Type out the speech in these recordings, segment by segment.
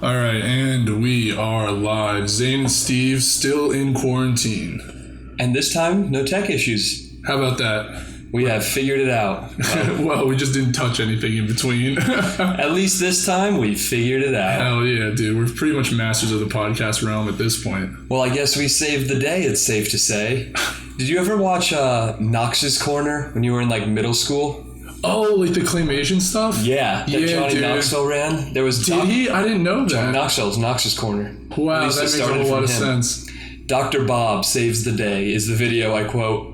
All right, and we are live. Zane and Steve still in quarantine. And this time, no tech issues. How about that? We have figured it out. Well, we just didn't touch anything in between. At least this time, we figured it out. Hell yeah, dude. We're pretty much masters of the podcast realm at this point. Well, I guess we saved the day, it's safe to say. Did you ever watch Knox's Corner when you were in, like, middle school? Oh, like the claymation stuff? Yeah, that Johnny dude. Knoxville ran. There was Did he? I didn't know that. Johnny Knoxville's Knox's Corner. Wow, that makes a whole lot of sense. Dr. Bob saves the day is the video I quote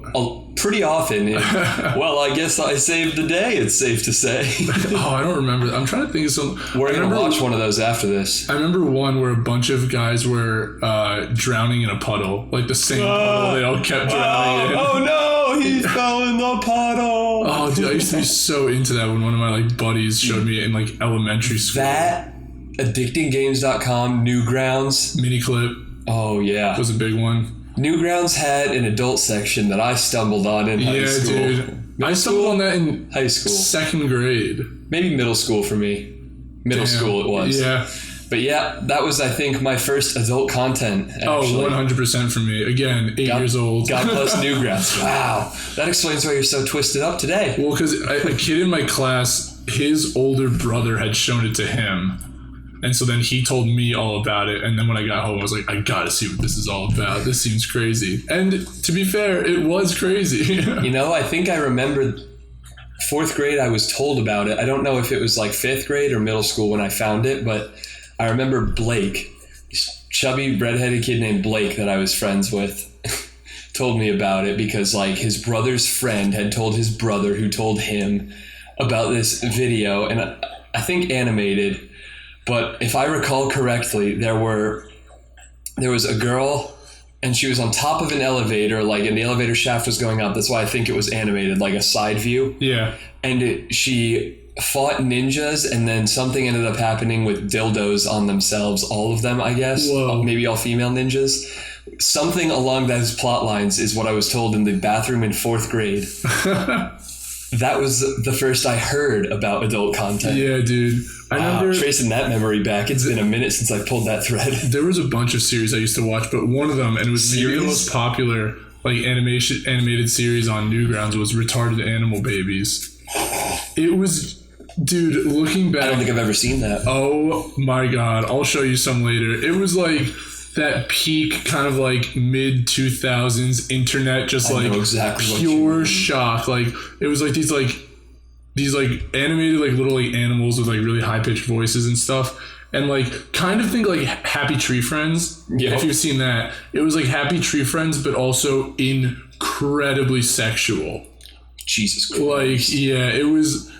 pretty often. Well, I guess I saved the day, it's safe to say. Oh, I don't remember. I'm trying to think of some. We're going to watch one of those after this. I remember one where a bunch of guys were drowning in a puddle. Like the same puddle they all kept drowning in. Oh no, he fell in the puddle. Oh, dude, I used to be so into that when one of my like buddies showed me in like elementary school. That, addictinggames.com, Newgrounds. Mini clip. Oh, yeah. Was a big one. Newgrounds had an adult section that I stumbled on in high school. Yeah, dude. I stumbled on that in high school. Second grade. Maybe middle school for me. Middle school it was. Yeah. But yeah, that was, I think, my first adult content, actually. Oh, 100% for me. Again, 8 years old. God bless Newgrounds. Wow. That explains why you're so twisted up today. Well, because a kid in my class, his older brother had shown it to him. And so then he told me all about it. And then when I got home, I was like, I gotta see what this is all about. This seems crazy. And to be fair, it was crazy. You know, I think I remembered fourth grade, I was told about it. I don't know if it was like fifth grade or middle school when I found it, but I remember Blake, this chubby redheaded kid named Blake that I was friends with, told me about it because like his brother's friend had told his brother who told him about this video, and I think animated. But if I recall correctly, there was a girl and she was on top of an elevator, like, and the elevator shaft was going up. That's why I think it was animated, like a side view. Yeah. And she fought ninjas, and then something ended up happening with dildos on themselves, all of them, I guess. Whoa. Maybe all female ninjas. Something along those plot lines is what I was told in the bathroom in fourth grade. That was the first I heard about adult content. Yeah, dude. I remember tracing that memory back. It's been a minute since I pulled that thread. There was a bunch of series I used to watch, but one of them, and it was maybe the most popular like animated series on Newgrounds, was Retarded Animal Babies. It was, dude, looking back, I don't think I've ever seen that. Oh my god, I'll show you some later. It was like that peak kind of like mid 2000s internet, just like exactly pure shock. Like it was like these animated like little like animals with like really high pitched voices and stuff, and like kind of think like Happy Tree Friends. Yep. If you've seen that, it was like Happy Tree Friends, but also incredibly sexual. Jesus Christ. Like yeah, it was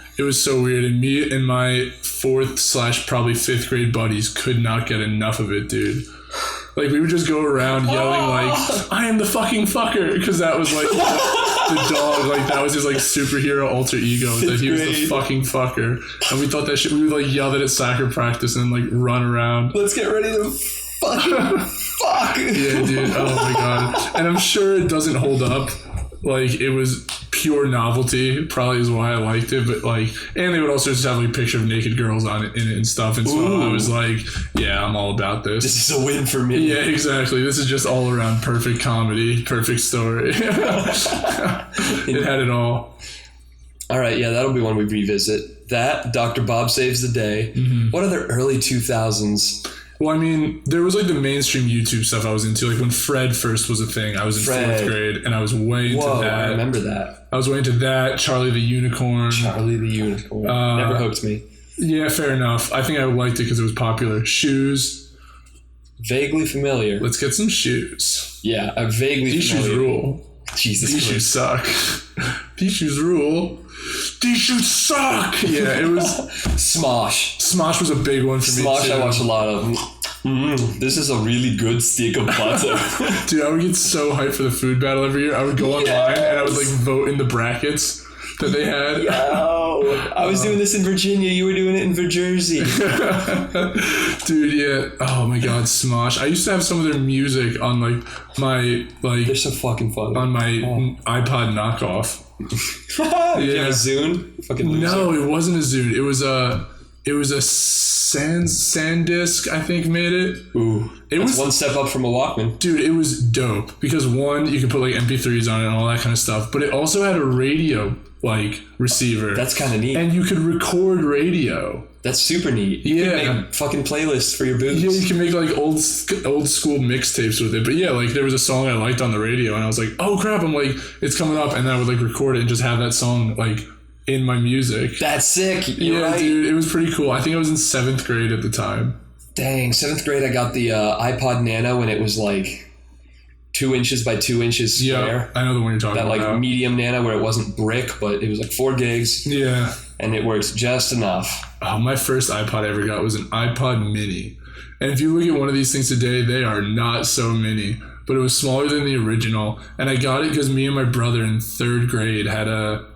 so weird, and me and my fourth / probably fifth grade buddies could not get enough of it, dude. Like, we would just go around yelling, like, I am the fucking fucker, because that was, like, the dog, like, that was his, like, superhero alter ego, that he was the fucking fucker. And we thought that shit, we would, like, yell that at soccer practice and, like, run around. Let's get ready to fucking fuck. Yeah, dude, oh my god. And I'm sure it doesn't hold up. Like, it was pure novelty, probably is why I liked it, but like, and they would also just have like a picture of naked girls on it in it and stuff, and so I was like, yeah, I'm all about this. This is a win for me. Yeah, exactly. This is just all around perfect comedy, perfect story. It had it all. All right, yeah, that'll be one we revisit. That, Dr. Bob Saves the Day. Mm-hmm. What other early 2000s? Well, I mean, there was like the mainstream YouTube stuff I was into. Like when Fred first was a thing, I was in fourth grade, and I was way into that. I remember that. I was way into that. Charlie the Unicorn. Charlie the Unicorn. Never hooked me. Yeah, fair enough. I think I liked it because it was popular. Shoes. Vaguely familiar. Let's get some shoes. Yeah, I'm vaguely These familiar. Shoes rule. Jesus These Christ. shoes suck. These shoes rule. These shoes suck. Yeah, it was. Smosh. Smosh was a big one for me Smosh, too. I watched a lot of. This is a really good stick of butter. Dude, I would get so hyped for the food battle every year. I would go online and I would like vote in the brackets that they had. Yo, I was doing this in Virginia. You were doing it in Jersey. Dude, yeah. Oh my god, Smosh. I used to have some of their music on like my like. They're so fucking fun. On my iPod knockoff. You have a Zune? Fucking loser. No, it wasn't a Zune. It was It was a SanDisk, I think, made it. Ooh, that's one step up from a Walkman. Dude, it was dope because one, you could put like MP3s on it and all that kind of stuff, but it also had a radio like receiver. That's kind of neat. And you could record radio. That's super neat. You can make fucking playlists for your boobs. Yeah, you can make like old school mixtapes with it. But yeah, like there was a song I liked on the radio and I was like, oh crap, I'm like, it's coming up, and then I would like record it and just have that song like in my music. That's sick. You're right. Dude, it was pretty cool. I think I was in 7th grade at the time. Dang, 7th grade I got the iPod Nano when it was like 2 inches by 2 inches square. Yeah, I know the one you're talking about. That like medium Nano where it wasn't brick, but it was like 4 gigs. Yeah. And it works just enough. Oh, my first iPod I ever got was an iPod Mini. And if you look at one of these things today, they are not so mini. But it was smaller than the original. And I got it because me and my brother in 3rd grade had a...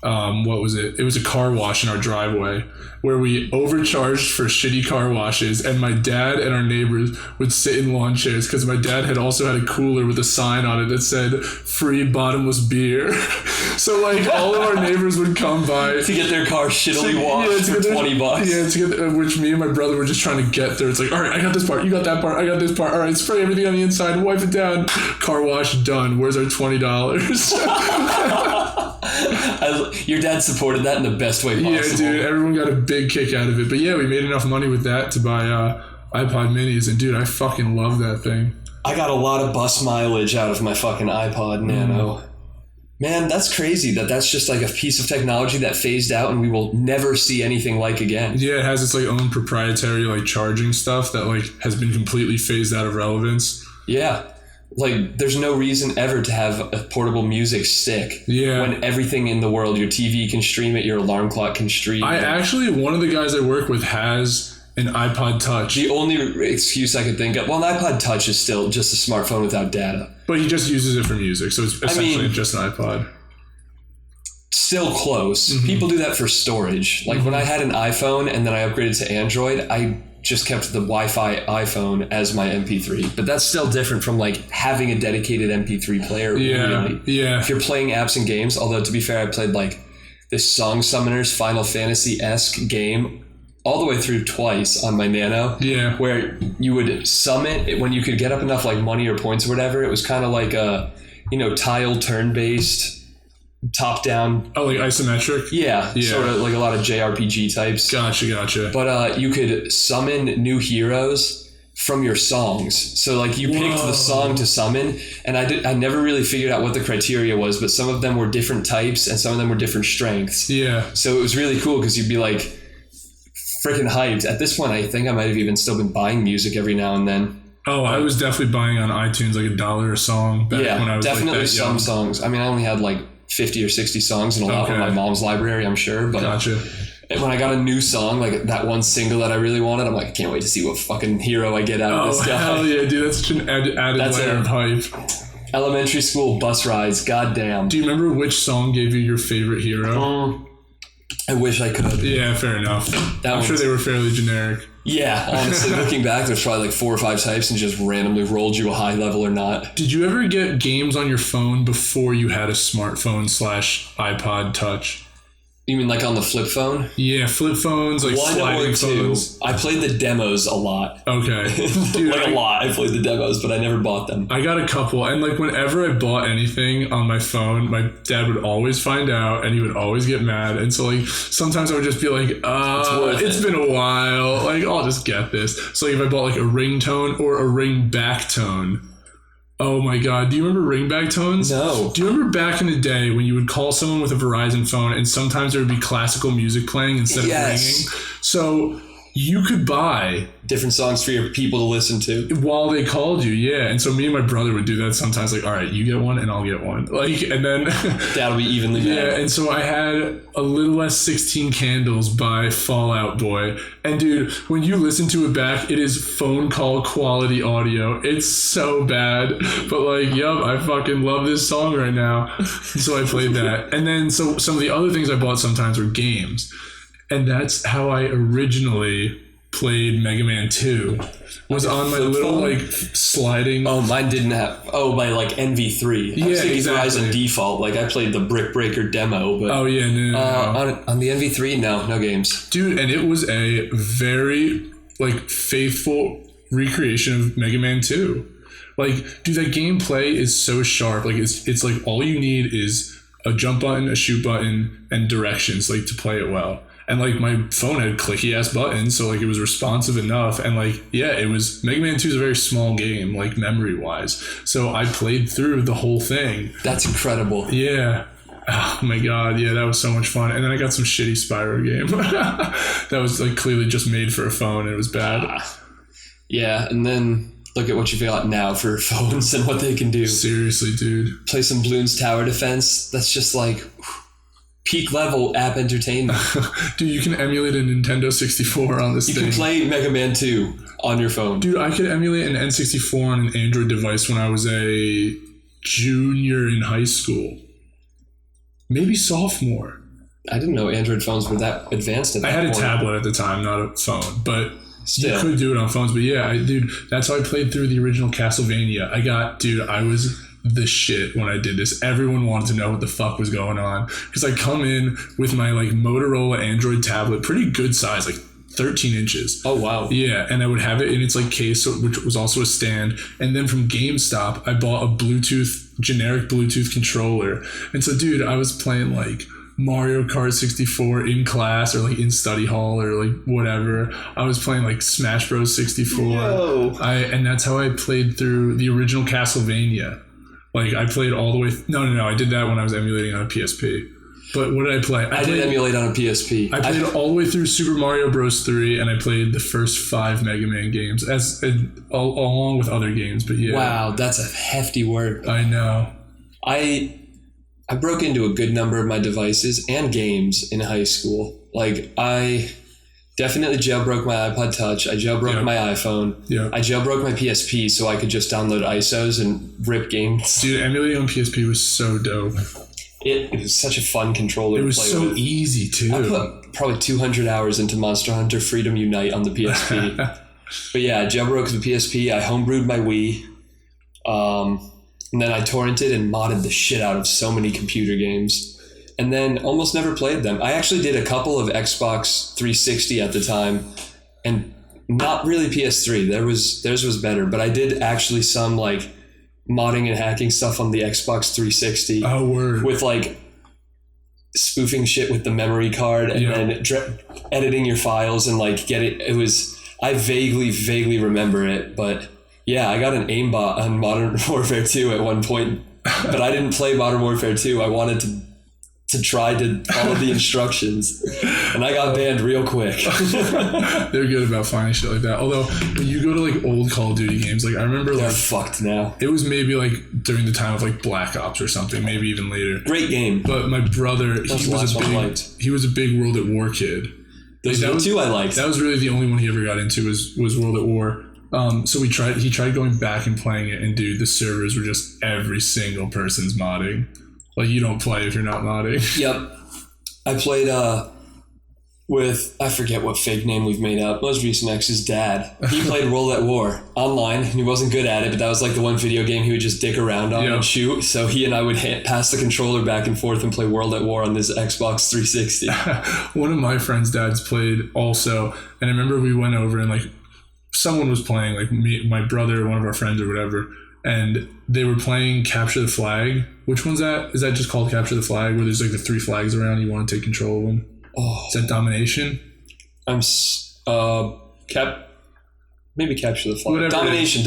what was it? It was a car wash in our driveway where we overcharged for shitty car washes, and my dad and our neighbors would sit in lawn chairs because my dad had also had a cooler with a sign on it that said free bottomless beer. So like all of our neighbors would come by to get their car shittily washed for $20. Yeah, to get which me and my brother were just trying to get there. It's like, all right, I got this part, you got that part, I got this part. All right, spray everything on the inside, wipe it down. Car wash done. Where's our $20? Your dad supported that in the best way possible. Yeah, dude, everyone got a big kick out of it. But yeah, we made enough money with that to buy iPod Minis, and dude, I fucking love that thing. I got a lot of bus mileage out of my fucking iPod Nano. Man, that's crazy that's just like a piece of technology that phased out and we will never see anything like again. Yeah, it has its like own proprietary like charging stuff that like has been completely phased out of relevance. Yeah. Like, there's no reason ever to have a portable music stick. Yeah. When everything in the world, your TV can stream it, your alarm clock can stream it. Actually, one of the guys I work with has an iPod Touch. The only excuse I could think of, well, an iPod Touch is still just a smartphone without data. But he just uses it for music, so it's essentially just an iPod. Still close. Mm-hmm. People do that for storage. Like, when I had an iPhone and then I upgraded to Android, I just kept the Wi-Fi iPhone as my MP3. But that's still different from like having a dedicated MP3 player. Yeah, really. Yeah. If you're playing apps and games, although to be fair, I played like this Song Summoners Final Fantasy-esque game all the way through twice on my Nano. Yeah. Where you would summon it when you could get up enough like money or points or whatever. It was kind of like a, tile turn-based top-down. Oh, like isometric? Yeah, sort of like a lot of JRPG types. Gotcha. But you could summon new heroes from your songs. So like you picked the song to summon, and I never really figured out what the criteria was, but some of them were different types and some of them were different strengths. Yeah. So it was really cool because you'd be like freaking hyped. At this point, I think I might have even still been buying music every now and then. Oh, I was definitely buying on iTunes like $1 a song back when I was definitely like that some young. songs. I mean, I only had like 50 or 60 songs and a lot from my mom's library, I'm sure. But gotcha. When I got a new song, like that one single that I really wanted, I'm like, I can't wait to see what fucking hero I get out of this guy. Oh, hell yeah, dude. That's such an added layer of hype. Elementary school bus rides, goddamn. Do you remember which song gave you your favorite hero? I wish I could. Yeah, fair enough. I'm sure they were fairly generic. Yeah, honestly, looking back, there's probably like 4 or 5 types and just randomly rolled you a high level or not. Did you ever get games on your phone before you had a smartphone / iPod Touch? You mean like on the flip phone? Yeah, flip phones, like sliding phones. I played the demos a lot. Okay. Dude, like a lot. I played the demos, but I never bought them. I got a couple, and like whenever I bought anything on my phone, my dad would always find out, and he would always get mad. And so like sometimes I would just be like, it's been a while. Like, I'll just get this. So like if I bought like a ringtone or a ringback tone. Oh my God. Do you remember ringback tones? No. Do you remember back in the day when you would call someone with a Verizon phone and sometimes there would be classical music playing instead of ringing? So you could buy different songs for your people to listen to while they called you. Yeah. And so me and my brother would do that sometimes, like, all right, you get one and I'll get one. Like, and then that'll be evenly made. Yeah. And so I had A Little Less 16 Candles by Fall Out Boy. And dude, when you listen to it back, it is phone call quality audio. It's so bad. But like, yup, I fucking love this song right now. So I played that. And then so some of the other things I bought sometimes were games. And that's how I originally played Mega Man 2 was on my little like sliding. Oh, mine didn't have. Oh, my like NV3. I was thinking exactly. Verizon default. Like I played the Brick Breaker demo, but Oh yeah, no. on the NV3, no games, Dude, and it was a very like faithful recreation of Mega Man 2. Like, dude, that gameplay is so sharp. Like it's like all you need is a jump button, a shoot button, and directions like to play it well. And like my phone had clicky ass buttons, so like it was responsive enough. And like, yeah, it was Mega Man 2 is a very small game, like memory wise. So I played through the whole thing. That's incredible. Yeah. Oh my god, yeah, that was so much fun. And then I got some shitty Spyro game that was like clearly just made for a phone. It was bad. Yeah, and then look at what you've got now for phones and what they can do. Seriously, dude. Play some Bloons Tower Defense. That's just like peak level app entertainment. Dude, you can emulate a Nintendo 64 on this thing. You can play Mega Man 2 on your phone. Dude, I could emulate an N64 on an Android device when I was a junior in high school. Maybe sophomore. I didn't know Android phones were that advanced at that point. I had a tablet at the time, not a phone, but Still. you could do it on phones. But yeah, dude, that's how I played through the original Castlevania. I was the shit when I did this. Everyone wanted to know what the fuck was going on because I come in with my like Motorola Android tablet, pretty good size, like 13 inches. Oh wow. Yeah, and I would have it in its like case, which was also a stand. And then from GameStop, I bought a generic Bluetooth controller. And so, dude, I was playing like Mario Kart 64 in class or like in study hall or like whatever. I was playing like Smash Bros 64. Whoa. And that's how I played through the original Castlevania. Like I played all the way. No. I did that when I was emulating on a PSP. But what did I play? I did emulate on a PSP. I played all the way through Super Mario Bros. 3, and I played the first 5 Mega Man games along with other games. But yeah. Wow, that's a hefty work. I know. I broke into a good number of my devices and games in high school. Like I definitely jailbroke my iPod Touch. I jailbroke my iPhone. Yeah. I jailbroke my PSP so I could just download ISOs and rip games. Dude, emulating on PSP was so dope. It was such a fun controller to play with. It was so easy too. I put probably 200 hours into Monster Hunter Freedom Unite on the PSP. But yeah, I jailbroke the PSP. I homebrewed my Wii. And then I torrented and modded the shit out of so many computer games. And then almost never played them. I actually did a couple of Xbox 360 at the time. And not really PS3. Theirs was better. But I did actually some like modding and hacking stuff on the Xbox 360. Oh, word. With like spoofing shit with the memory card and then editing your files and like I vaguely remember it, but yeah, I got an aimbot on Modern Warfare 2 at one point, but I didn't play Modern Warfare 2. I wanted to try to follow the instructions, and I got banned real quick. They're good about finding shit like that. Although when you go to like old Call of Duty games, like I remember They're like fucked now. It was maybe like during the time of like Black Ops or something, maybe even later. Great game. But my brother, he was a big World at War kid. Those are the two I liked. That was really the only one he ever got into was World at War. So he tried going back and playing it, and dude, the servers were just every single person's modding. Like you don't play if you're not modding. Yep. I played with, I forget what fake name we've made up, most recent ex's dad. He played World at War online, and he wasn't good at it, but that was like the one video game he would just dick around on and shoot. So he and I would pass the controller back and forth and play World at War on this Xbox 360. One of my friend's dads played also, and I remember we went over and like someone was playing, like me, my brother, one of our friends or whatever, and they were playing Capture the Flag. Which one's that? Is that just called Capture the Flag, where there's like the 3 flags around, you want to take control of them? Oh, is that Domination? Maybe Capture the Flag. Whatever Domination.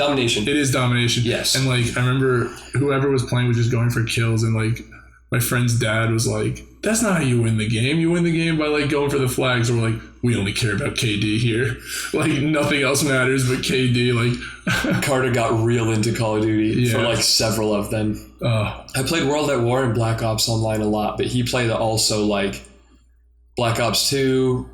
It is Domination. Yes. And like I remember whoever was playing was just going for kills, and like my friend's dad was like, "That's not how you win the game. You win the game by like going for the flags." Or like, "We only care about KD here. Like nothing else matters but KD." Like Carter got real into Call of Duty for like several of them. I played World at War and Black Ops Online a lot, but he played also like Black Ops 2,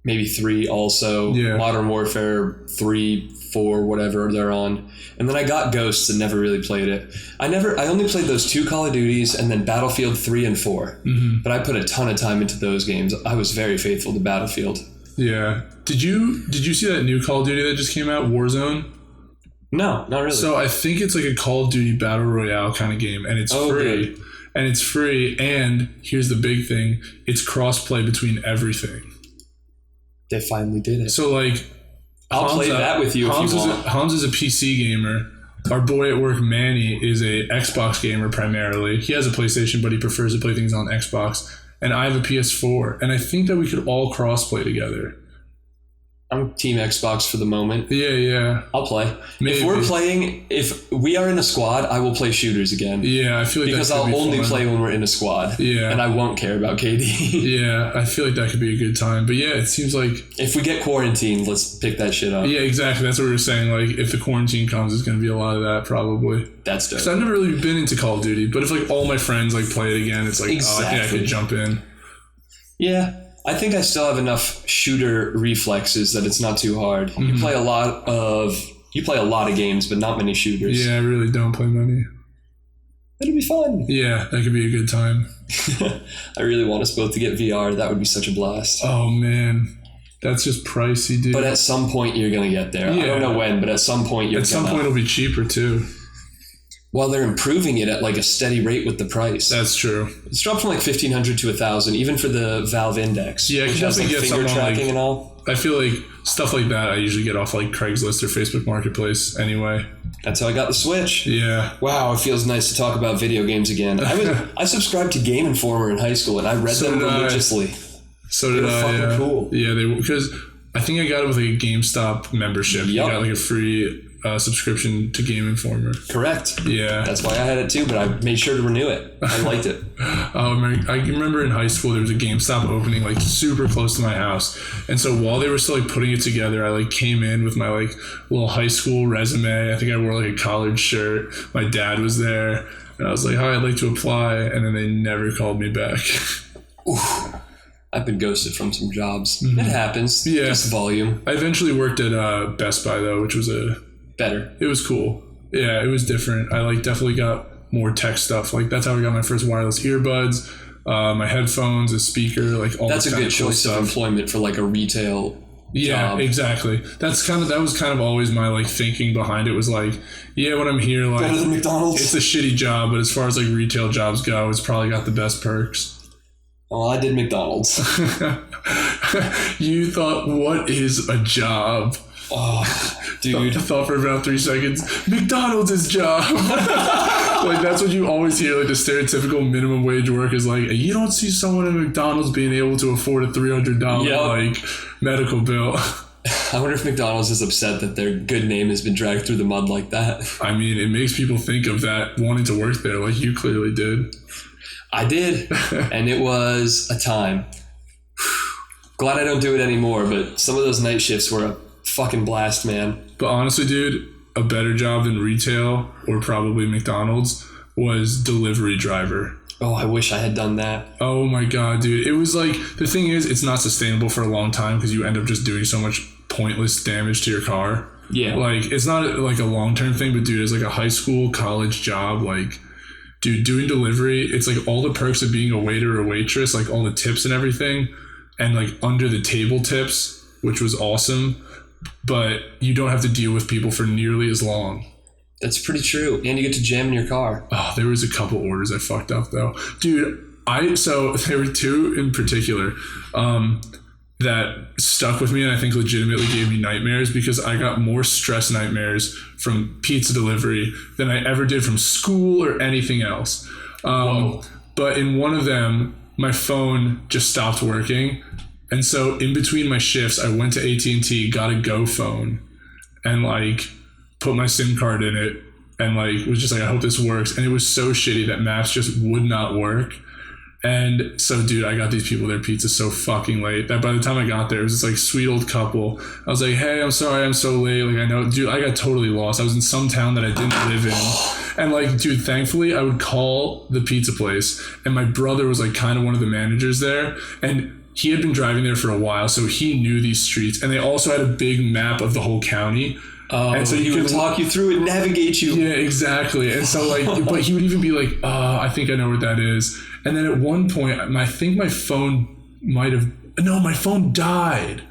maybe 3 also, Modern Warfare 3, 4, whatever they're on. And then I got Ghosts and never really played it. I only played those 2 Call of Duties and then Battlefield 3 and 4. Mm-hmm. But I put a ton of time into those games. I was very faithful to Battlefield. Yeah. Did you see that new Call of Duty that just came out, Warzone? No, not really. So I think it's like a Call of Duty battle royale kind of game, and it's free. Good. And it's free, and here's the big thing: it's cross-play between everything. They finally did it. So like, I'll play that with you if you want. Hans is a PC gamer. Our boy at work, Manny, is a Xbox gamer primarily. He has a PlayStation, but he prefers to play things on Xbox. And I have a PS4, and I think that we could all cross-play together. I'm Team Xbox for the moment. Yeah. I'll play. Maybe. If we are in a squad, I will play shooters again. Yeah, I feel like because I'll only play when we're in a squad. Yeah. And I won't care about KD. Yeah, I feel like that could be a good time. But yeah, it seems like... if we get quarantined, let's pick that shit up. Yeah, exactly. That's what we were saying. Like, if the quarantine comes, there's going to be a lot of that, probably. That's dope. Because I've never really been into Call of Duty. But if, like, all my friends, like, play it again, it's like, exactly. I think I could jump in. Yeah. I think I still have enough shooter reflexes that it's not too hard. Mm-hmm. You play a lot of games, but not many shooters. Yeah, I really don't play many. It'll be fun. Yeah, that could be a good time. I really want us both to get VR. That would be such a blast. Oh, man. That's just pricey, dude. But at some point, you're going to get there. Yeah. I don't know when, but at some point, it'll be cheaper, too. Well, they're improving it at like a steady rate with the price. That's true. It's dropped from like $1,500 to $1,000, even for the Valve Index. Yeah, which has like finger tracking and all. I feel like stuff like that I usually get off like Craigslist or Facebook Marketplace anyway. That's how I got the Switch. Yeah. Wow, it feels nice to talk about video games again. I subscribed to Game Informer in high school, and I read them religiously. So did I. Fucking cool. Yeah, because I think I got it with like a GameStop membership. Yep. You got like a free subscription to Game Informer. Correct. Yeah. That's why I had it too, but I made sure to renew it. I liked it. I remember in high school there was a GameStop opening like super close to my house. And so while they were still like putting it together, I like came in with my like little high school resume. I think I wore like a collared shirt. My dad was there. And I was like, hi, I'd like to apply. And then they never called me back. Oof. I've been ghosted from some jobs. Mm-hmm. It happens. Yeah. Just volume. I eventually worked at Best Buy though, which was better. It was cool. Yeah, it was different. I like definitely got more tech stuff. Like that's how I got my first wireless earbuds, my headphones, a speaker, like all. That's a good choice of employment for like a retail. Yeah, job. Exactly. That was kind of always my like thinking behind it was like, yeah, when I'm here, like better than McDonald's. It's a shitty job, but as far as like retail jobs go, it's probably got the best perks. Well, I did McDonald's. You thought, what is a job? Oh, dude. I thought for about 3 seconds, McDonald's is job. Like, that's what you always hear, like, the stereotypical minimum wage work is like, you don't see someone at McDonald's being able to afford a $300, like, medical bill. I wonder if McDonald's is upset that their good name has been dragged through the mud like that. I mean, it makes people think of that wanting to work there, like you clearly did. I did, and it was a time. Glad I don't do it anymore, but some of those night shifts were a fucking blast, man. But honestly, dude, a better job than retail or probably McDonald's was delivery driver. Oh, I wish I had done that. Oh my God, dude. It was like, the thing is, it's not sustainable for a long time because you end up just doing so much pointless damage to your car. Yeah. Like, it's not like a long-term thing, but dude, it's like a high school, college job, like... Dude, doing delivery, it's like all the perks of being a waiter or waitress, like all the tips and everything, and like under the table tips, which was awesome, but you don't have to deal with people for nearly as long. That's pretty true. And you get to jam in your car. Oh, there was a couple orders I fucked up though. Dude, so there were two in particular that stuck with me and I think legitimately gave me nightmares because I got more stress nightmares from pizza delivery than I ever did from school or anything else. But in one of them, my phone just stopped working. And so in between my shifts, I went to AT&T, got a Go phone and like put my SIM card in it and like was just like, I hope this works. And it was so shitty that Maps just would not work. And so, dude, I got these people their pizza so fucking late that by the time I got there, it was this like sweet old couple. I was like, hey, I'm sorry I'm so late. Like, I know, dude, I got totally lost. I was in some town that I didn't live in. And like, dude, thankfully I would call the pizza place and my brother was like kind of one of the managers there. And he had been driving there for a while, so he knew these streets. And they also had a big map of the whole county. And so he would talk you through it, navigate you. Yeah, exactly. And so like, but he would even be like, I think I know what that is. And then at one point, I think my phone my phone died.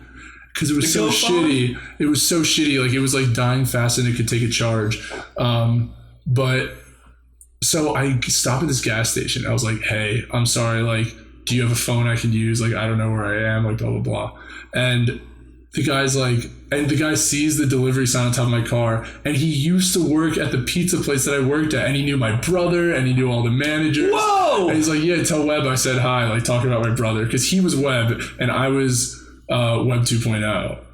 because it was so shitty. It was so shitty. Like, it was like dying fast and it could take a charge. But so I stopped at this gas station. I was like, hey, I'm sorry. Like, do you have a phone I can use? Like, I don't know where I am. Like, blah, blah, blah. And the guy's like, and the guy sees the delivery sign on top of my car, and he used to work at the pizza place that I worked at, and he knew my brother, and he knew all the managers. Whoa! And he's like, yeah, tell Webb I said hi, like, talking about my brother, because he was Webb, and I was Webb 2.0.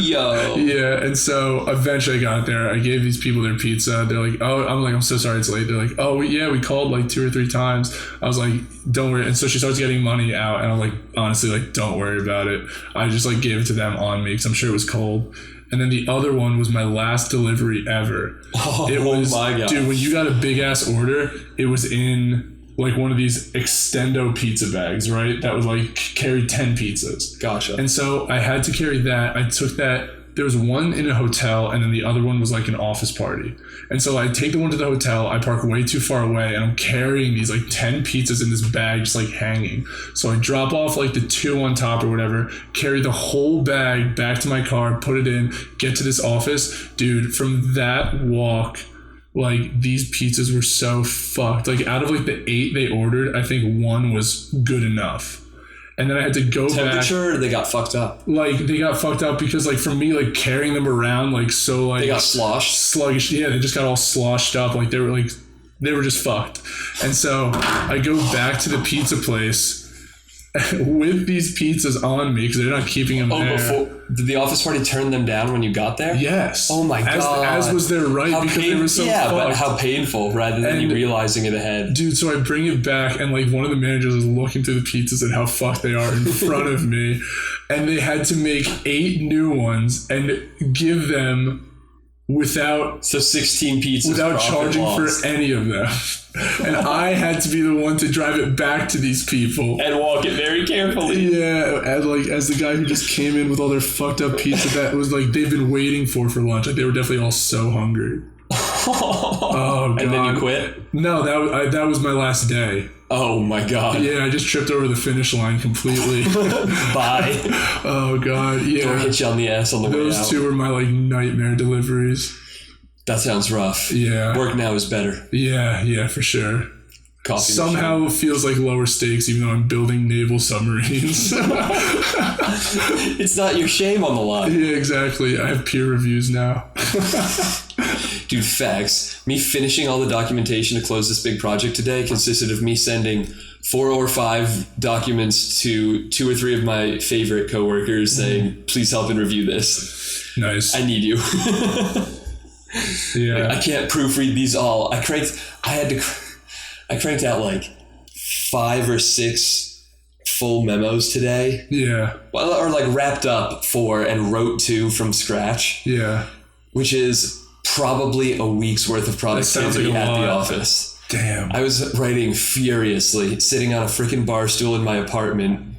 Yo. Yeah, and so eventually I got there. I gave these people their pizza. They're like, oh, I'm like, I'm so sorry it's late. They're like, oh, yeah, we called like 2 or 3 times. I was like, don't worry. And so she starts getting money out, and I'm like, honestly, like, don't worry about it. I just like gave it to them on me because I'm sure it was cold. And then the other one was my last delivery ever. It was, my God. Dude, when you got a big ass order, it was in like one of these extendo pizza bags, right? That would like carry 10 pizzas. Gotcha. And so I had to carry that. I took that. There was one in a hotel, and then the other one was like an office party. And so I take the one to the hotel. I park way too far away, and I'm carrying these like 10 pizzas in this bag, just like hanging. So I drop off like the 2 on top or whatever, carry the whole bag back to my car, put it in, get to this office. Dude, from that walk, like, these pizzas were so fucked. Like, out of like the 8 they ordered, I think 1 was good enough. And then I had to go Temperature, back. or they got fucked up? Like, they got fucked up because, like, for me, like, carrying them around, like, so, like... They got sloshed? Sluggish. Yeah, they just got all sloshed up. Like, they were just fucked. And so I go back to the pizza place with these pizzas on me because they're not keeping them there. Did the office party turn them down when you got there? Yes. Oh my God. As was their right, because they were so fucked. But how painful rather than you realizing it ahead. Dude, so I bring it back, and like one of the managers is looking through the pizzas and how fucked they are in front of me. And they had to make 8 new ones and give them without 16 pizzas without charging lost. For any of them. And I had to be the one to drive it back to these people and walk it very carefully. Yeah, and like as the guy who just came in with all their fucked up pizza that was like they've been waiting for lunch. Like they were definitely all so hungry. Oh God! And then you quit? No, that was my last day. Oh my God! Yeah, I just tripped over the finish line completely. Bye. Oh God! Yeah. Don't hit you on the ass on the way out. Those 2 were my like nightmare deliveries. That sounds rough. Yeah. Work now is better. Yeah, for sure. Coffee somehow machine. Feels like lower stakes, even though I'm building naval submarines. It's not your shame on the line. Yeah, exactly. I have peer reviews now. Dude, facts. Me finishing all the documentation to close this big project today consisted of me sending 4 or 5 documents to 2 or 3 of my favorite coworkers saying, please help and review this. Nice. I need you. Yeah. I can't proofread these all. I cranked out like 5 or 6 full memos today. Yeah. Well, or like wrapped up 4 and wrote 2 from scratch. Yeah. Which is probably a week's worth of productivity at the office. Damn. I was writing furiously, sitting on a freaking bar stool in my apartment.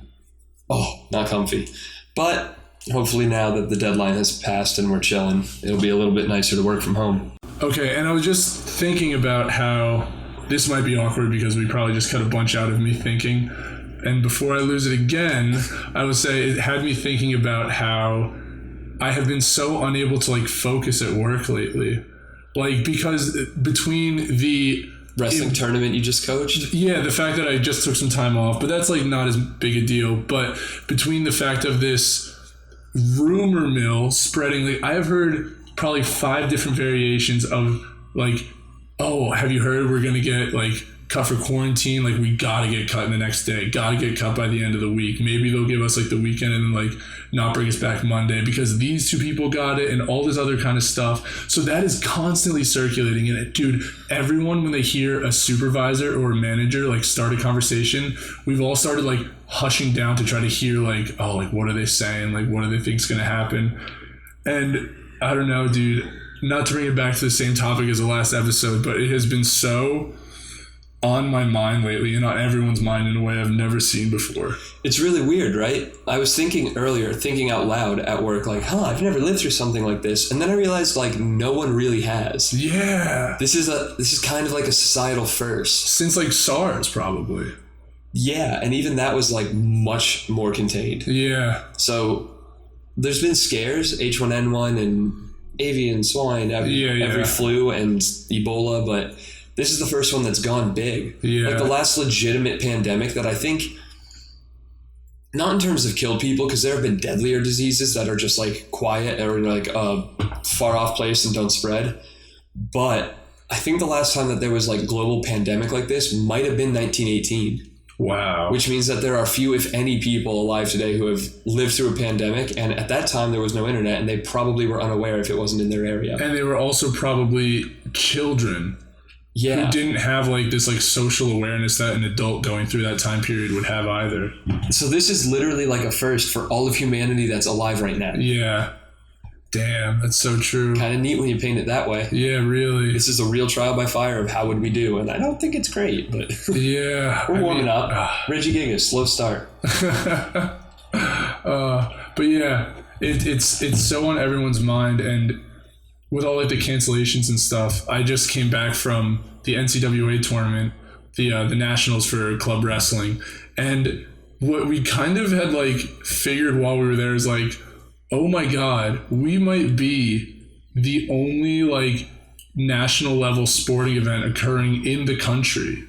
Oh, not comfy. But hopefully now that the deadline has passed and we're chilling, it'll be a little bit nicer to work from home. Okay, and I was just thinking about how this might be awkward because we probably just cut a bunch out of me thinking. And before I lose it again, I would say it had me thinking about how I have been so unable to like focus at work lately. Like, because between the wrestling tournament you just coached? Yeah, the fact that I just took some time off, but that's like not as big a deal. But between the fact of this rumor mill spreading, like I've heard probably 5 different variations of like, oh, have you heard we're gonna get like cut for quarantine? Like we gotta get cut in the next day, gotta get cut by the end of the week. Maybe they'll give us like the weekend and then like not bring us back Monday because these 2 people got it and all this other kind of stuff. So that is constantly circulating. And dude, everyone, when they hear a supervisor or a manager like start a conversation, we've all started like hushing down to try to hear like, oh, like what are they saying? Like what do they think's gonna happen? And I don't know, dude, not to bring it back to the same topic as the last episode, but it has been so on my mind lately and on everyone's mind in a way I've never seen before. It's really weird, right? I was thinking earlier, thinking out loud at work, like, I've never lived through something like this. And then I realized like no one really has. Yeah. This is kind of like a societal first. Since like SARS probably. Yeah, and even that was like much more contained. Yeah. So there's been scares, H1N1 and avian swine, every flu and Ebola, but this is the first one that's gone big. Yeah. Like the last legitimate pandemic that I think, not in terms of killed people, because there have been deadlier diseases that are just like quiet or like a far off place and don't spread. But I think the last time that there was like global pandemic like this might have been 1918. Wow. Which means that there are few, if any, people alive today who have lived through a pandemic. And at that time, there was no internet, and they probably were unaware if it wasn't in their area. And they were also probably children. Yeah. Who didn't have like this like social awareness that an adult going through that time period would have either. So this is literally like a first for all of humanity that's alive right now. Yeah. Damn, that's so true. Kind of neat when you paint it that way. Yeah, really. This is a real trial by fire of how would we do, and I don't think it's great, but yeah, we're warming up. Reggie Giga, slow start. But yeah, it's so on everyone's mind, and with all like the cancellations and stuff, I just came back from the NCAA tournament, the nationals for club wrestling, and what we kind of had like figured while we were there is like, oh my God, we might be the only like national level sporting event occurring in the country.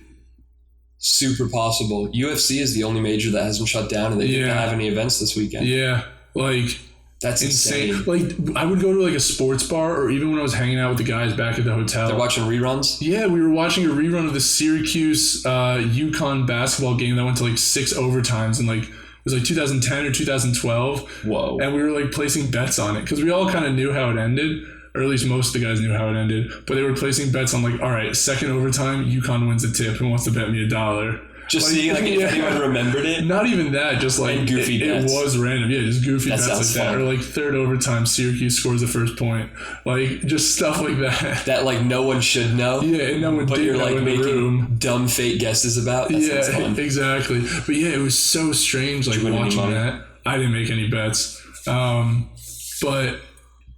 Super possible. UFC is the only major that hasn't shut down, and they didn't have any events this weekend. Yeah, like that's insane. Like I would go to like a sports bar, or even when I was hanging out with the guys back at the hotel. They're watching reruns? Yeah, we were watching a rerun of the Syracuse UConn basketball game that went to like 6 overtimes, and like it was like 2010 or 2012. Whoa. And we were like placing bets on it because we all kind of knew how it ended, or at least most of the guys knew how it ended. But they were placing bets on like, all right, second overtime, UConn wins a tip. Who wants to bet me $1? Just like, seeing like if anyone remembered it. Not even that, just like and goofy bets. It was random. Yeah, just goofy bets like that. Fun. Or like third overtime, Syracuse scores the first point. Like just stuff like that. That like no one should know. Yeah, and no one but did you're know like in the making room. Dumb fake guesses about. That fun. Exactly. But yeah, it was so strange like watching that. I didn't make any bets. But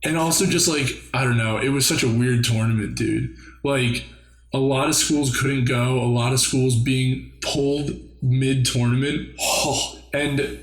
and also just like, I don't know, it was such a weird tournament, dude. Like a lot of schools couldn't go, a lot of schools being pulled mid-tournament. And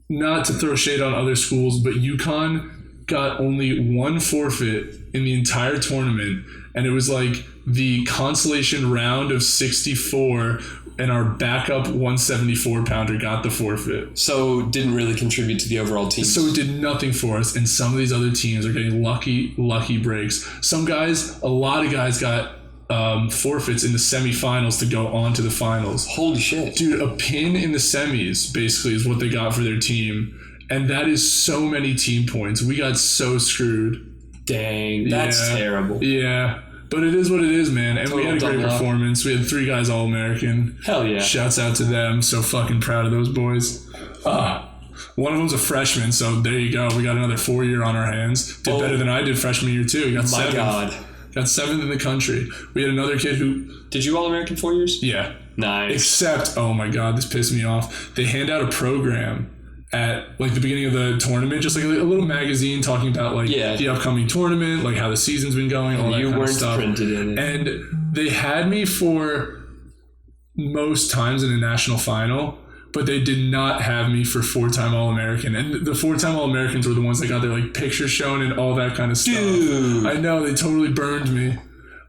not to throw shade on other schools, but UConn got only one forfeit in the entire tournament, and it was like the consolation round of 64, and our backup 174 pounder got the forfeit. So didn't really contribute to the overall team. So it did nothing for us, and some of these other teams are getting lucky breaks. Some guys, a lot of guys got forfeits in the semifinals to go on to the finals. Holy shit. Dude, a pin in the semis basically is what they got for their team. And that is so many team points. We got so screwed. Dang, that's terrible. Yeah. But it is what it is, man. And we had a great performance. We had 3 guys All-American. Hell yeah. Shouts out to them. So fucking proud of those boys. One of them's a freshman, so there you go. We got another 4-year on our hands. Did better than I did freshman year too. Got 7th. My God. Got 7th in the country. We had another kid who... Did you All-American 4 years? Yeah. Nice. Except, oh my God, this pissed me off. They hand out a program at like the beginning of the tournament, just like a little magazine talking about like the upcoming tournament, like how the season's been going, all that kind of stuff. Printed in it. And they had me for most times in a national final, but they did not have me for 4-time All-American. And the 4-time All-Americans were the ones that got their like pictures shown and all that kind of stuff. Dude. I know, they totally burned me.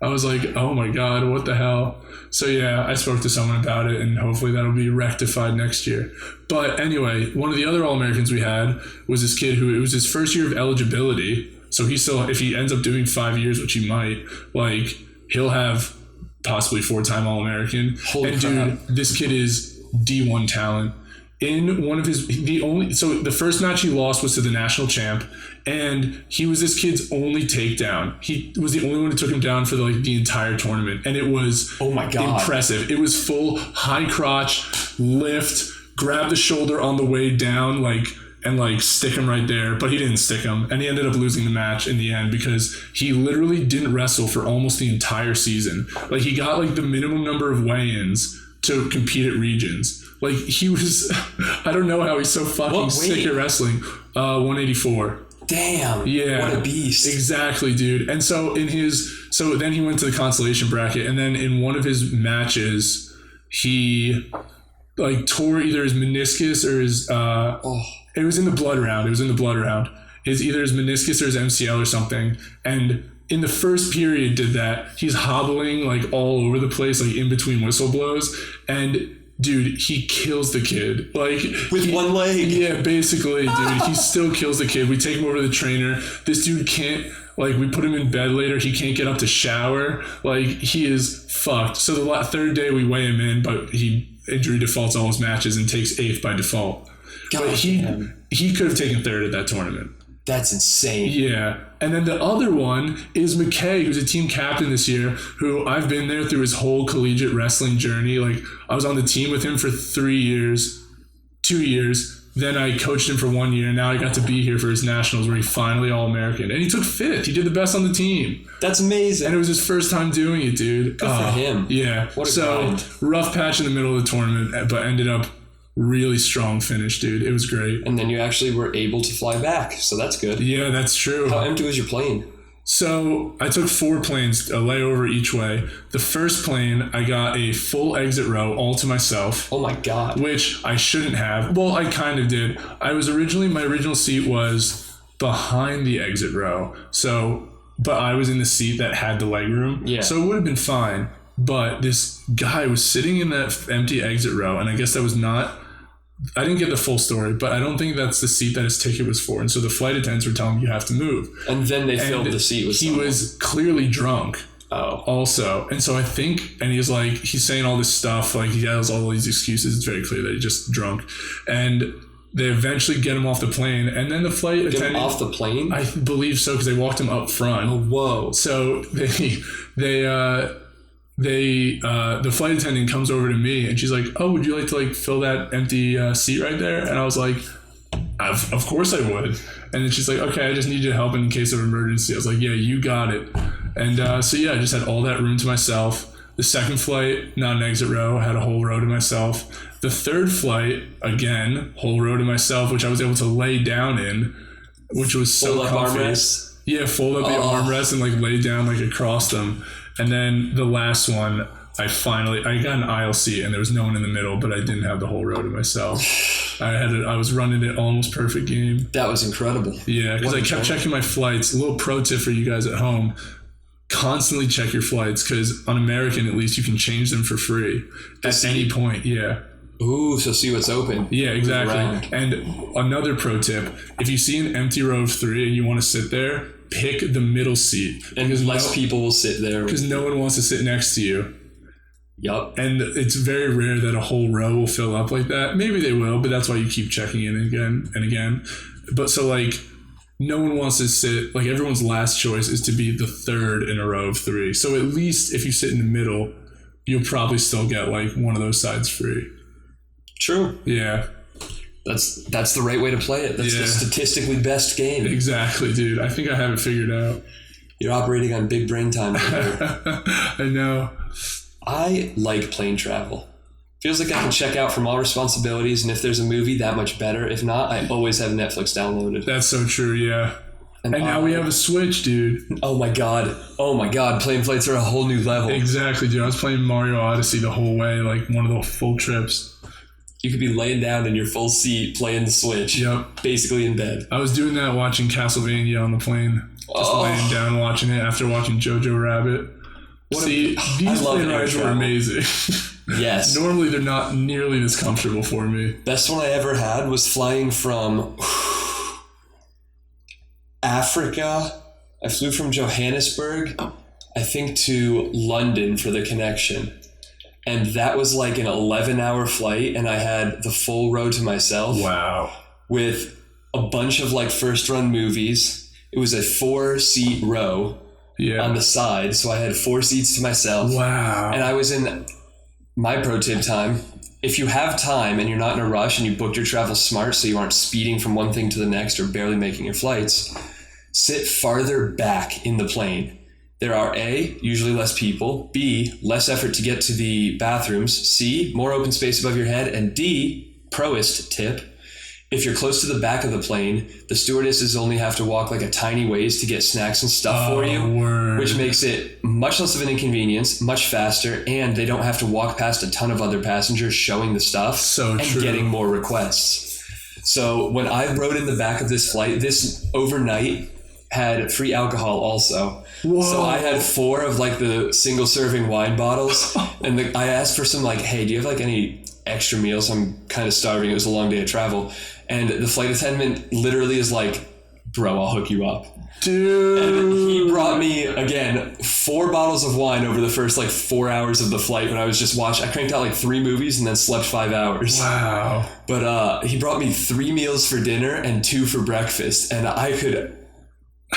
I was like, oh my God, what the hell? So yeah, I spoke to someone about it, and hopefully that'll be rectified next year. But anyway, one of the other All-Americans we had was this kid who, it was his first year of eligibility. So he still, if he ends up doing 5 years, which he might, like he'll have possibly 4-time All-American. Holy and crap. Dude, this kid is D1 talent. In one of his, so the first match he lost was to the national champ, and he was this kid's only takedown. He was the only one who took him down for the entire tournament, and it was oh my God impressive. It was full high crotch lift, grab the shoulder on the way down, and stick him right there, but he didn't stick him, and he ended up losing the match in the end because he literally didn't wrestle for almost the entire season. Like he got the minimum number of weigh-ins to compete at regions. Like he was, I don't know how he's so fucking sick at wrestling. 184. Damn. Yeah. What a beast. Exactly, dude. And so so then he went to the consolation bracket, and then in one of his matches, he tore either his meniscus or It was in the blood round. It's either his meniscus or his MCL or something. And in the first period did that. He's hobbling like all over the place, like in between whistle blows. And dude, he kills the kid. Like with one leg. Yeah, basically, dude. He still kills the kid. We take him over to the trainer. This dude can't, like, we put him in bed later. He can't get up to shower. Like, he is fucked. So the third day we weigh him in, but he injury defaults all his matches and takes 8th by default. God, but he could have taken 3rd at that tournament. That's insane. Yeah. And then the other one is McKay, who's a team captain this year, who I've been there through his whole collegiate wrestling journey. Like, I was on the team with him for 2 years. Then I coached him for 1 year. And now I got to be here for his nationals where he finally All-American. And he took 5th. He did the best on the team. That's amazing. And it was his first time doing it, dude. Good for him. Yeah. What a grind. Rough patch in the middle of the tournament, but ended up really strong finish, dude. It was great. And then you actually were able to fly back, so that's good. Yeah, that's true. How empty was your plane? So I took 4 planes, a layover each way. The first plane, I got a full exit row all to myself. Oh my God. Which I shouldn't have. Well, I kind of did. My original seat was behind the exit row. But I was in the seat that had the legroom. Yeah. So it would have been fine. But this guy was sitting in that empty exit row, and I guess that was not... I didn't get the full story, but I don't think that's the seat that his ticket was for. And so the flight attendants were telling him, you have to move. And then they filled the seat with someone. He was clearly drunk. Oh. Also. And so I think, and he's saying all this stuff, like he has all these excuses. It's very clear that he's just drunk. And they eventually get him off the plane. And then the flight attendant... Get him off the plane? I believe so, because they walked him up front. Oh, whoa. So the flight attendant comes over to me and she's like, oh, would you like to fill that empty seat right there? And I was like, of course I would. And then she's like, okay, I just need your help in case of emergency. I was like, yeah, you got it. And I just had all that room to myself. The second flight, not an exit row, had a whole row to myself. The third flight, again, whole row to myself, which I was able to lay down in, which was so comfy. Armrests? Yeah, fold up the armrest and lay down across them. And then the last one, I got an aisle seat and there was no one in the middle, but I didn't have the whole row to myself. I was running it almost perfect game. That was incredible. Yeah, because I kept checking my flights. A little pro tip for you guys at home. Constantly check your flights, because on American, at least, you can change them for free at any point. Yeah. Ooh, so see what's open. Yeah, exactly. And another pro tip, if you see an empty row of 3 and you want to sit there, pick the middle seat. And less people will sit there. Because no one wants to sit next to you. Yup. And it's very rare that a whole row will fill up like that. Maybe they will, but that's why you keep checking in again and again. But so no one wants to sit, everyone's last choice is to be the third in a row of 3. So at least if you sit in the middle, you'll probably still get one of those sides free. True. Yeah. That's the right way to play it. That's the statistically best game. Exactly, dude. I think I have it figured out. You're operating on big brain time. I know. I like plane travel. Feels like I can check out from all responsibilities, and if there's a movie, that much better. If not, I always have Netflix downloaded. That's so true, yeah. And now we have a Switch, dude. Oh my god. Plane flights are a whole new level. Exactly, dude. I was playing Mario Odyssey the whole way, one of the full trips. You could be laying down in your full seat playing the Switch. Yep. Basically in bed. I was doing that watching Castlevania on the plane. Just laying down watching it after watching Jojo Rabbit. These plane rides were amazing. Yes. Normally they're not nearly this comfortable for me. Best one I ever had was flying from Africa. I flew from Johannesburg, I think, to London for the connection. And that was an 11-hour flight, and I had the full row to myself. Wow. With a bunch of first-run movies. It was a 4-seat row on the side, so I had 4 seats to myself. Wow. And I was in my pro tip time. If you have time and you're not in a rush and you booked your travel smart so you aren't speeding from one thing to the next or barely making your flights, sit farther back in the plane. There are A, usually less people, B, less effort to get to the bathrooms, C, more open space above your head, and D, proest tip, if you're close to the back of the plane, the stewardesses only have to walk a tiny ways to get snacks and stuff for you, which makes it much less of an inconvenience, much faster, and they don't have to walk past a ton of other passengers showing the stuff and getting more requests. So when I rode in the back of this flight, this overnight had free alcohol also. Whoa. So I had 4 of like the single serving wine bottles, and I asked for some like, hey, do you have like any extra meals? I'm kind of starving. It was a long day of travel. And the flight attendant literally is like, bro, I'll hook you up. Dude. And he brought me, again, 4 bottles of wine over the first like 4 hours of the flight when I was just watching. I cranked out like 3 movies and then slept 5 hours. Wow. But he brought me 3 meals for dinner and 2 for breakfast. And I could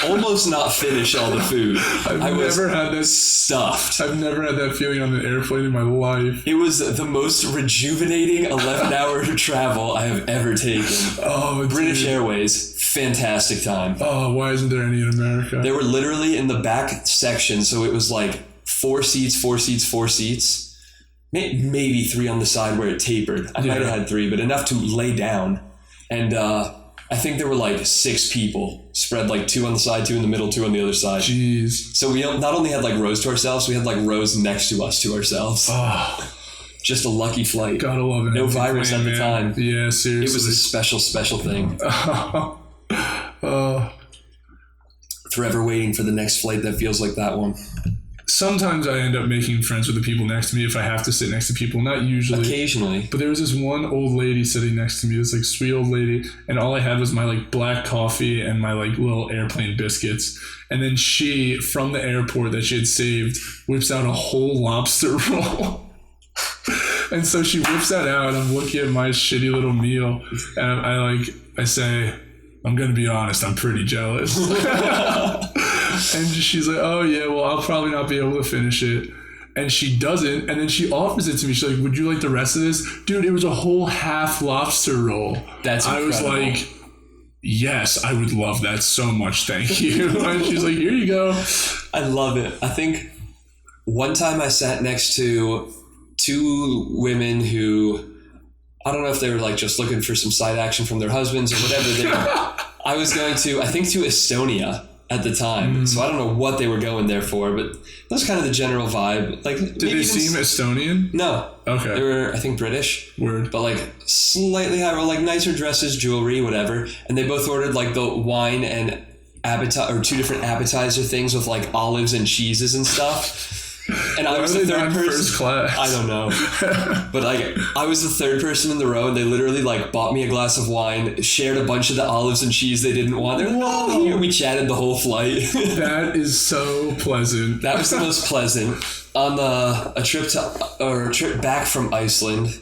almost not finish all the food. I've never had that stuffed. I've never had that feeling on an airplane in my life. It was the most rejuvenating 11-hour travel I have ever taken. Oh, British Airways, fantastic time. Oh, why isn't there any in America? They were literally in the back section, so it was like 4 seats, 4 seats, 4 seats. Maybe 3 on the side where it tapered. I might have had 3, but enough to lay down. And I think there were like 6 people spread, like 2 on the side, 2 in the middle, 2 on the other side. Jeez. So we not only had like rows to ourselves, we had like rows next to us to ourselves. Oh, just a lucky flight. Gotta love it. No virus plane, at the time. Yeah, seriously. It was a special thing. Forever waiting for the next flight that feels like that one. Sometimes I end up making friends with the people next to me if I have to sit next to people. Not usually. Occasionally. But there was this one old lady sitting next to me, this like sweet old lady, and all I had was my like black coffee and my like little airplane biscuits. And then she, from the airport that she had saved, whips out a whole lobster roll. And so she whips that out, and I'm looking at my shitty little meal, and I say, I'm gonna be honest, I'm pretty jealous. And she's like, oh yeah, well, I'll probably not be able to finish it. And she doesn't, and then she offers it to me. She's like, would you like the rest of this? Dude, it was a whole half lobster roll. That's incredible. I was like, yes, I would love that so much, thank you. And she's like, here you go. I love it. I think one time I sat next to 2 women who, I don't know if they were like just looking for some side action from their husbands or whatever. I was going to, I think, to Estonia at the time. So I don't know what they were going there for, but that's kind of the general vibe. Like, did they seem Estonian? No. Okay. They were, I think, British. Word. But like slightly higher, like nicer dresses, jewelry, whatever. And they both ordered like the wine and or 2 different appetizer things with like olives and cheeses and stuff. And I was the third person. First class? I don't know. But like, I was the third person in the row, and they literally like bought me a glass of wine, shared a bunch of the olives and cheese they didn't want. They're like, oh, here. We chatted the whole flight. That is so pleasant. That was the most pleasant. On a trip back from Iceland, I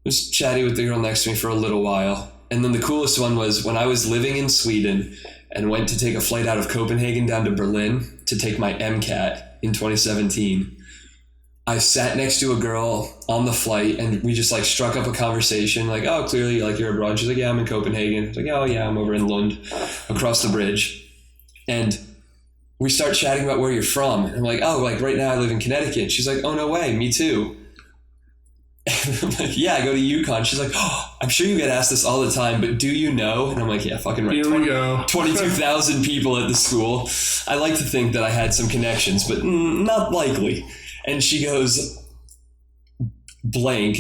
was chatting with the girl next to me for a little while. And then the coolest one was when I was living in Sweden and went to take a flight out of Copenhagen down to Berlin to take my MCAT in 2017. I sat next to a girl on the flight, and we just like struck up a conversation like, oh, clearly like you're abroad. She's like, yeah, I'm in Copenhagen. I was like, oh yeah, I'm over in Lund across the bridge. And we start chatting about where you're from. And I'm like, oh, like right now I live in Connecticut. She's like, oh, no way, me too. And I'm like, yeah, I go to UConn. She's like, oh, I'm sure you get asked this all the time, but do you know? And I'm like, yeah, fucking right. Here we go. 22,000 people at the school. I like to think that I had some connections, but not likely. And she goes, blank,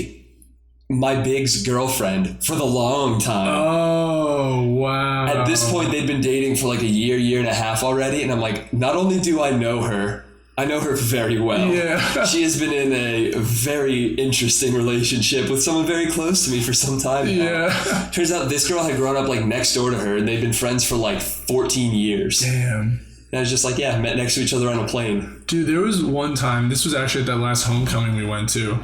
my Big's girlfriend for the long time. Oh, wow. At this point, they'd been dating for like a year and a half already. And I'm like, not only do I know her very well. Yeah. She has been in a very interesting relationship with someone very close to me for some time now. Yeah. Turns out this girl had grown up like next door to her, and they've been friends for like 14 years. Damn. And I was just like, yeah, met next to each other on a plane. Dude, there was one time, this was actually at that last homecoming we went to,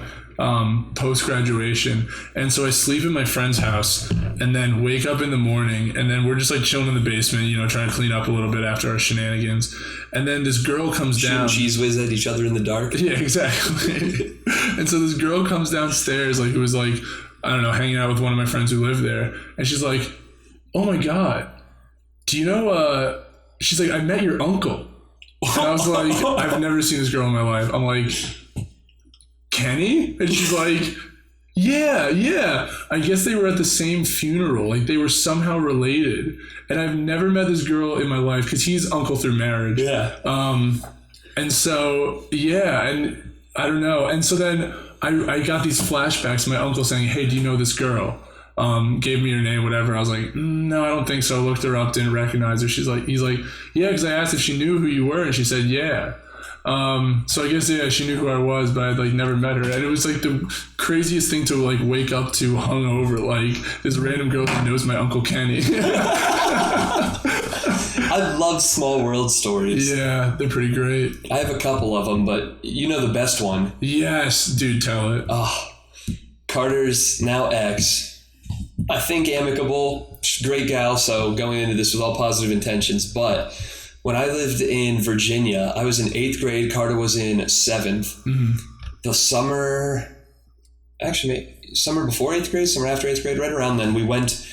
post-graduation. And so I sleep in my friend's house and then wake up in the morning, and then we're just like chilling in the basement, you know, trying to clean up a little bit after our shenanigans. And then this girl comes down. Cheese whiz at each other in the dark. Yeah, exactly. And so this girl comes downstairs, like, who was like, I don't know, hanging out with one of my friends who lived there. And she's like, oh my God, do you know, she's like, I met your uncle. And I was like, I've never seen this girl in my life. I'm like, Kenny? And she's like, yeah. I guess they were at the same funeral. Like, they were somehow related. And I've never met this girl in my life because he's uncle through marriage. Yeah. And so, yeah, and I don't know. And so then I got these flashbacks, my uncle saying, hey, do you know this girl? gave me her name, whatever. I was like, no, I don't think so. Looked her up, didn't recognize her. He's like, yeah, because I asked if she knew who you were, and she said, yeah. So I guess, yeah, she knew who I was, but I'd like never met her. And it was like the craziest thing to like wake up to hungover, like this random girl that knows my Uncle Kenny. I love small world stories. Yeah, they're pretty great. I have a couple of them, but you know the best one. Yes, dude, tell it. Carter's now ex. I think amicable, great gal, so going into this with all positive intentions, but when I lived in Virginia, I was in 8th grade. Carter was in 7th. Mm-hmm. The summer before 8th grade, summer after 8th grade, right around then, we went,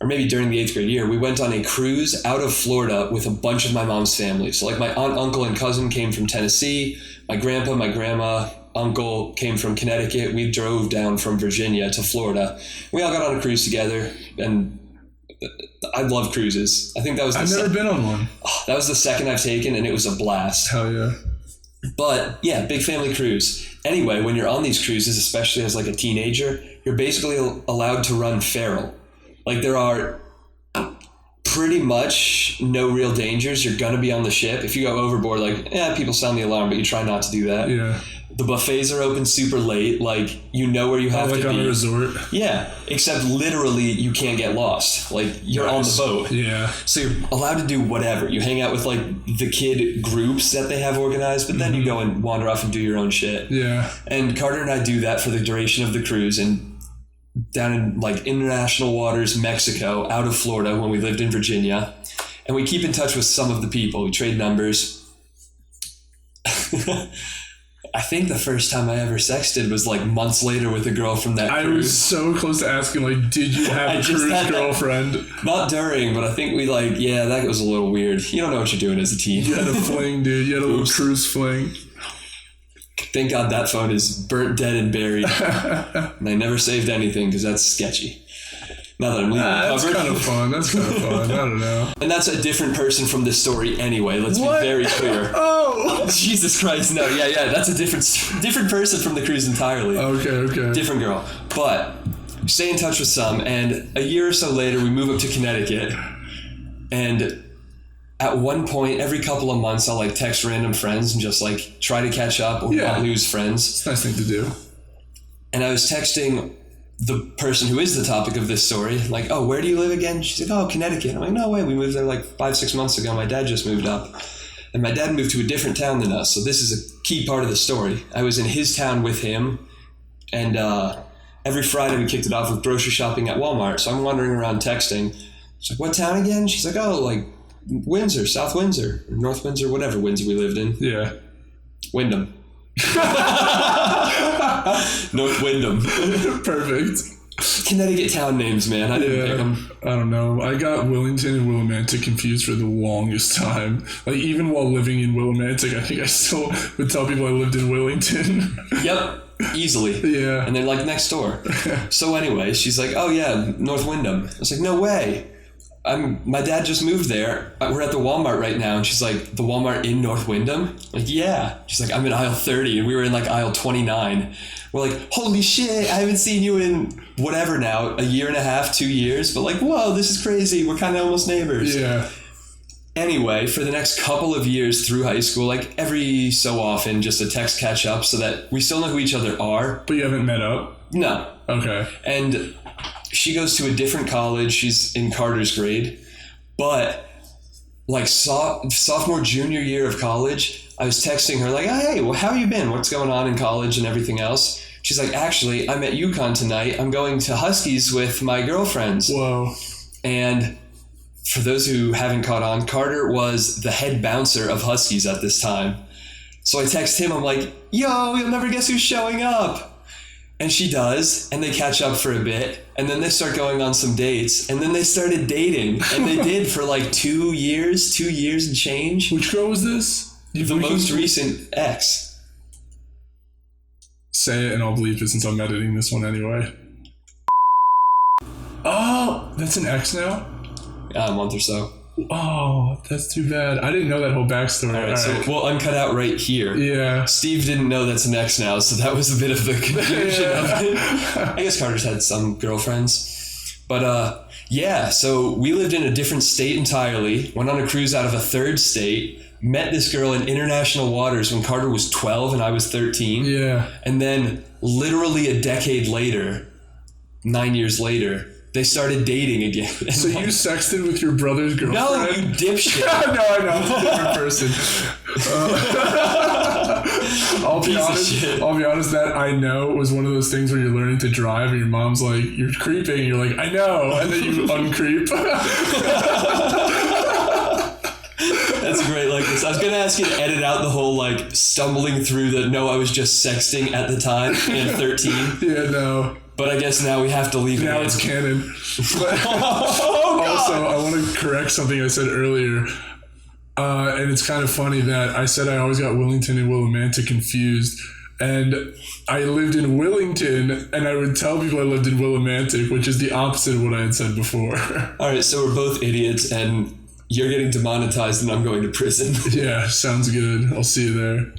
or maybe during the 8th grade year, we went on a cruise out of Florida with a bunch of my mom's family. So like my aunt, uncle, and cousin came from Tennessee. My grandpa, my grandma, uncle came from Connecticut. We drove down from Virginia to Florida. We all got on a cruise together, and I love cruises. I think that was I've never been on one. That was the second I've taken, and it was a blast. Hell yeah. But yeah, big family cruise. Anyway, when you're on these cruises, especially as like a teenager, you're basically allowed to run feral. Like there are pretty much no real dangers. You're gonna be on the ship. If you go overboard, like, people sound the alarm, but you try not to do that. Yeah. The buffets are open super late. Like, you know where you have to be. Like on a resort. Yeah, except literally you can't get lost. Like, you're on the boat. Yeah. So you're allowed to do whatever. You hang out with like the kid groups that they have organized, but then you go and wander off and do your own shit. Yeah. And Carter and I do that for the duration of the cruise, and down in like international waters, Mexico, out of Florida when we lived in Virginia. And we keep in touch with some of the people. We trade numbers. I think the first time I ever sexted was like months later with a girl from that cruise. I was so close to asking, like, did you have a cruise girlfriend? Not during, but I think we that was a little weird. You don't know what you're doing as a teen. You had a fling, dude. You had a little cruise fling. Thank God that phone is burnt, dead, and buried. And I never saved anything because that's sketchy. Now that I'm leaving That's kind of fun. That's kind of fun. I don't know. And that's a different person from this story anyway. Let's be very clear. Oh! Jesus Christ, no. Yeah. That's a different person from the cruise entirely. Okay. Different girl. But stay in touch with some. And a year or so later, we move up to Connecticut. And at one point, every couple of months, I'll like text random friends and just like try to catch up or not lose friends. It's a nice thing to do. And I was texting the person who is the topic of this story, like, oh, where do you live again? She's like, oh, Connecticut. I'm like, no way, we moved there like 5-6 months ago. My dad just moved up. And my dad moved to a different town than us. So this is a key part of the story. I was in his town with him. And every Friday we kicked it off with grocery shopping at Walmart. So I'm wandering around texting. She's like, what town again? She's like, oh, like Windsor, South Windsor, or North Windsor, whatever Windsor we lived in. Yeah. Wyndham. North Wyndham. Perfect. Connecticut town names, man. I didn't pick them. I don't know. I got Willington and Willimantic confused for the longest time. Like, even while living in Willimantic, I think I still would tell people I lived in Willington. Yep. Easily. Yeah. And they're like next door. So anyway, she's like, oh yeah, North Wyndham. I was like, no way. My dad just moved there. We're at the Walmart right now. And she's like, the Walmart in North Wyndham? I'm like, yeah. She's like, I'm in aisle 30 and we were in like aisle 29. We're like, holy shit, I haven't seen you in whatever now, a year and a half, 2 years. But like, whoa, this is crazy. We're kind of almost neighbors. Yeah. Anyway, for the next couple of years through high school, like every so often, just a text catch up so that we still know who each other are. But you haven't met up? No. Okay. And she goes to a different college. She's in Carter's grade. But like sophomore, junior year of college, I was texting her like, hey, well, how you been? What's going on in college and everything else? She's like, actually, I'm at UConn tonight. I'm going to Huskies with my girlfriends. Whoa. And for those who haven't caught on, Carter was the head bouncer of Huskies at this time. So I text him. I'm like, yo, you'll never guess who's showing up. And she does, and they catch up for a bit, and then they start going on some dates, and then they started dating, and they did for like 2 years and change. Which girl was this? The most recent ex. Say it and I'll bleep it since I'm editing this one anyway. Oh, that's an ex now? A month or so. Oh, that's too bad. I didn't know that whole backstory. All right, so we'll uncut out right here. Yeah. Steve didn't know that's an ex now, so that was a bit of the confusion of it. I guess Carter's had some girlfriends. But yeah, so we lived in a different state entirely, went on a cruise out of a third state, met this girl in international waters when Carter was 12 and I was 13. Yeah. And then literally a decade later, 9 years later, they started dating again. So you sexted with your brother's girlfriend? No, you dipshit. No, I know. It's a different person. I'll be honest, that I know was one of those things where you're learning to drive and your mom's like, you're creeping, and you're like, I know, and then you uncreep. That's great. Like this, I was gonna ask you to edit out the whole like stumbling through the no, I was just sexting at the time in 13. Yeah, no. But I guess now we have to leave it. Now it's canon. Also, I want to correct something I said earlier. And it's kind of funny that I said I always got Willington and Willimantic confused. And I lived in Willington, and I would tell people I lived in Willimantic, which is the opposite of what I had said before. All right, so we're both idiots, and you're getting demonetized, and I'm going to prison. Yeah, sounds good. I'll see you there.